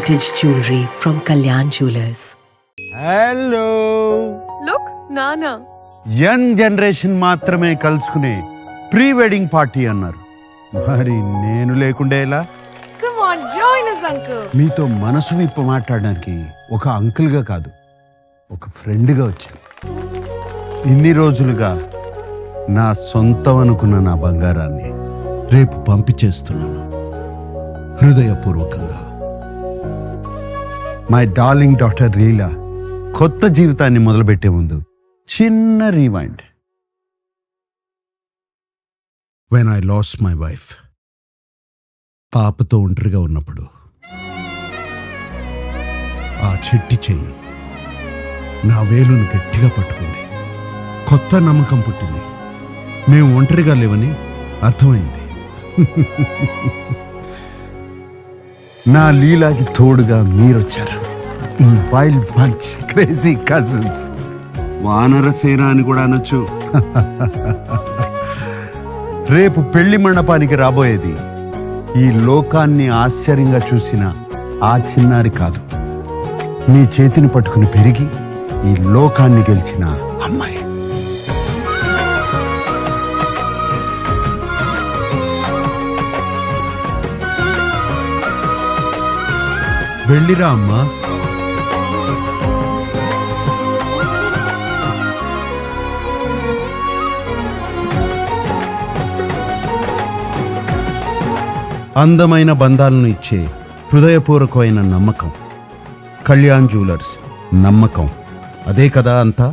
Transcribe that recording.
vintage jewelry from Kalyan Jewellers. Hello look నానా young generation మాత్రమే కలుసుకునే ప్రీ వెడ్డింగ్ పార్టీ అన్నారు. మరి నేను లేకుండే ఎలా? Come on join us uncle. మీతో మనసు విప్ప మాట్లాడడానికి ఒక అంకుల్గా కాదు, ఒక ఫ్రెండ్గా వచ్చాను. ఇన్ని రోజులుగా నా సొంతం అనుకున్న నా బంగారాన్ని రేపు పంపించేస్తున్నాను హృదయపూర్వకంగా. మై డార్లింగ్ డాక్టర్ లీలా కొత్త జీవితాన్ని మొదలుపెట్టే ముందు చిన్న rewind. When I lost my wife, పాపతో ఒంటరిగా ఉన్నప్పుడు ఆ చిట్టి చెయ్యి నా వేలును గట్టిగా పట్టుకుంది. కొత్త నమ్మకం పుట్టింది. మేము ఒంటరిగా లేవని అర్థమైంది. నా లీలాకి తోడుగా మీరొచ్చారు. ఈ వైల్డ్ బంచ్ క్రేజీ కజిన్స్, వానరసేన అని కూడా అనొచ్చు. రేపు పెళ్లి మండపానికి రాబోయేది ఈ లోకాన్ని ఆశ్చర్యంగా చూసిన ఆ చిన్నారి కాదు, నీ చేతిని పట్టుకుని పెరిగి ఈ లోకాన్ని గెలిచిన అమ్మాయి. వెళ్ళిరా అమ్మా. అందమైన బంధాలను ఇచ్చే హృదయపూర్వకమైన నమ్మకం. కళ్యాణ్ జ్యువెలర్స్ నమ్మకం, అదే కదా అంతా.